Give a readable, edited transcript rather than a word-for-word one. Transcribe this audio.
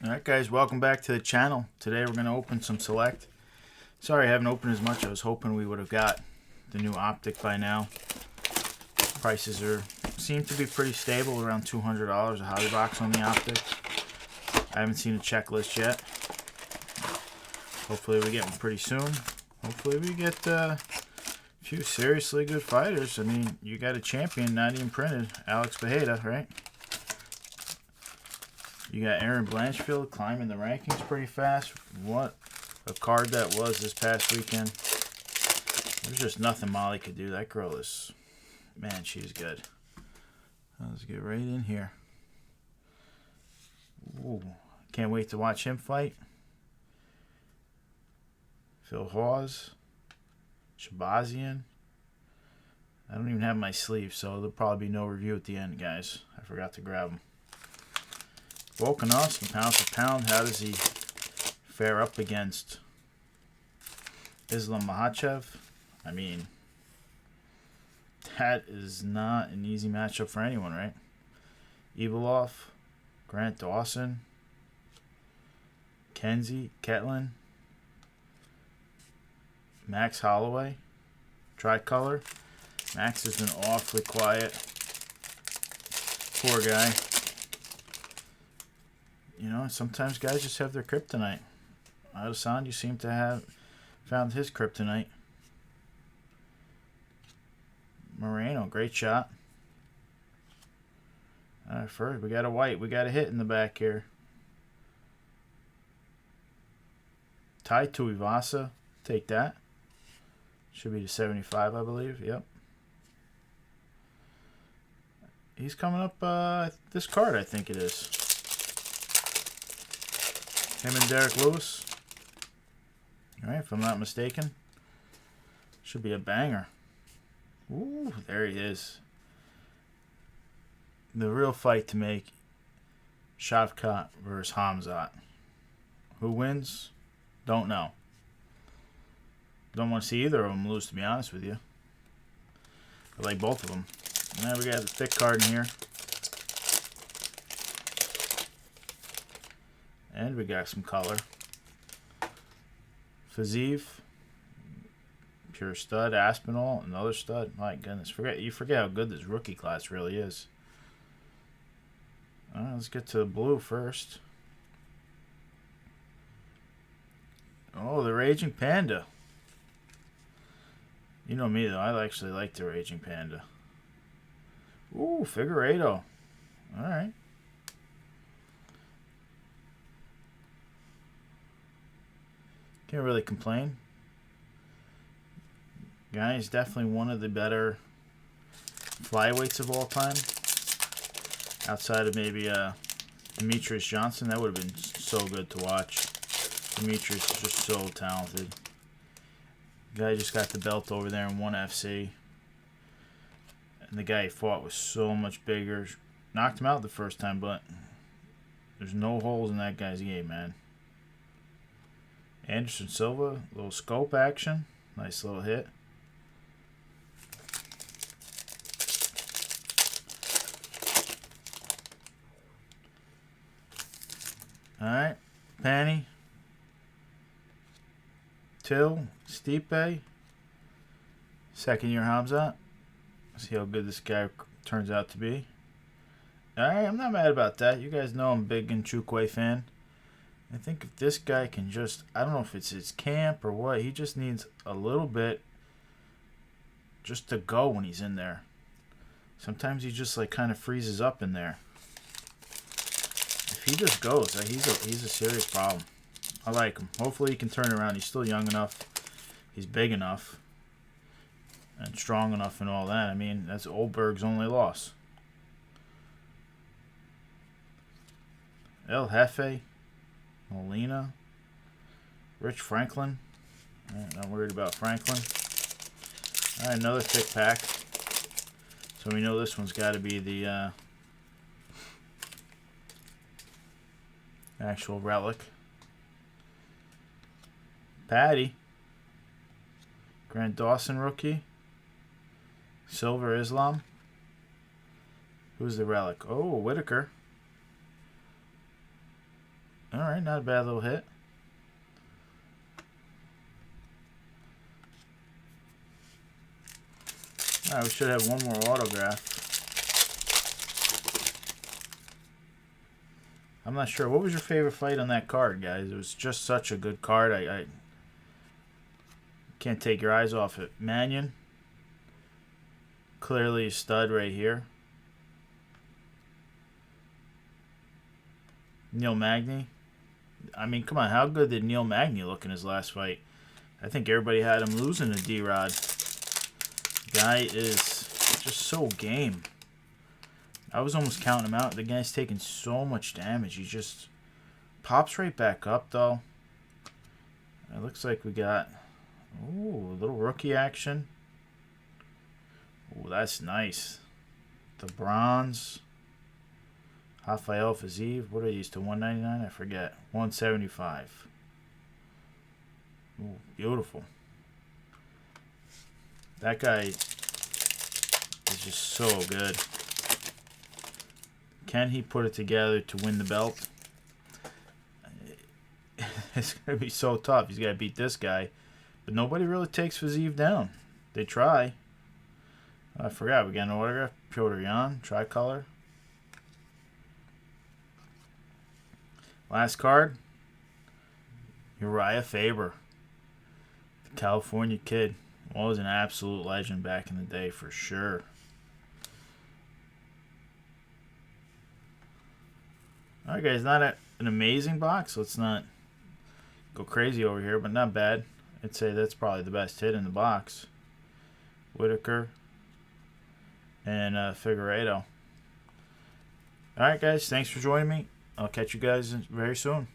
Alright guys, welcome back to the channel. Today we're going to open some Select. Sorry I haven't opened as much. I was hoping we would have got the new optic by now. Prices seem to be pretty stable, around $200 a hobby box on the optic. I haven't seen a checklist yet. Hopefully we get one pretty soon. Hopefully we get a few seriously good fighters. I mean, you got a champion not even printed, Alex Bejeda, right? You got Aaron Blanchfield climbing the rankings pretty fast. What a card that was this past weekend. There's just nothing Molly could do. That girl is, man, she's good. Let's get right in here. Ooh, can't wait to watch him fight. Phil Hawes, Shabazian. I don't even have my sleeve, so there'll probably be no review at the end, guys. I forgot to grab them. Volkanovski, pound for pound, how does he fare up against Islam Makhachev? I mean, that is not an easy matchup for anyone, right? Evilov, Grant Dawson, Kenzie, Ketlin, Max Holloway, Tricolor. Max has been awfully quiet. Poor guy. You know, sometimes guys just have their kryptonite. Adesanya, you seem to have found his kryptonite. Moreno, great shot. Alright, first we got a white. We got a hit in the back here. Tai Tuivasa, take that. Should be to 75, I believe. Yep. He's coming up this card, I think it is. Him and Derek Lewis. Alright, if I'm not mistaken. Should be a banger. Ooh, there he is. The real fight to make. Shavkat versus Hamzat. Who wins? Don't know. Don't want to see either of them lose, to be honest with you. I like both of them. Now we got a thick card in here. And we got some color. Fazeev, pure stud. Aspinall, another stud. My goodness, you forget how good this rookie class really is. All right, let's get to the blue first. Oh, the Raging Panda. You know me though, I actually like the Raging Panda. Ooh, Figueiredo. All right. Can't really complain. Guy is definitely one of the better flyweights of all time. Outside of maybe Demetrius Johnson. That would have been so good to watch. Demetrius is just so talented. Guy just got the belt over there in 1FC. And the guy he fought was so much bigger. Knocked him out the first time, but there's no holes in that guy's game, man. Anderson Silva, little scope action. Nice little hit. Alright. Panny. Till. Stipe. Second year Hamzat. See how good this guy turns out to be. Alright, I'm not mad about that. You guys know I'm a big Nchukwu fan. I think if this guy can just, I don't know if it's his camp or what, he just needs a little bit just to go when he's in there. Sometimes he just like kind of freezes up in there. If he just goes, he's a serious problem. I like him. Hopefully he can turn around. He's still young enough. He's big enough. And strong enough and all that. I mean, that's Oldberg's only loss. El Jefe. Molina. Rich Franklin. Alright, not worried about Franklin. Alright, another thick pack. So we know this one's got to be the actual relic. Patty. Grant Dawson rookie. Silver Islam. Who's the relic? Oh, Whitaker. All right, not a bad little hit. All right, we should have one more autograph. I'm not sure. What was your favorite fight on that card, guys? It was just such a good card. I can't take your eyes off it. Mannion. Clearly a stud right here. Neil Magny. I mean, come on. How good did Neil Magny look in his last fight? I think everybody had him losing to D-Rod. Guy is just so game. I was almost counting him out. The guy's taking so much damage. He just pops right back up, though. It looks like we got, ooh, a little rookie action. Ooh, that's nice. The bronze. Rafael Fazeev. What are these to 199? I forget. 175. Ooh, beautiful. That guy is just so good. Can he put it together to win the belt? It's going to be so tough. He's got to beat this guy. But nobody really takes Fazeev down. They try. I forgot. We got an autograph. Piotr Jan. Tricolor. Last card. Uriah Faber. The California kid. Was an absolute legend back in the day for sure. Alright guys, not an amazing box. Let's not go crazy over here, but not bad. I'd say that's probably the best hit in the box. Whitaker and Figueiredo. Alright guys, thanks for joining me. I'll catch you guys very soon.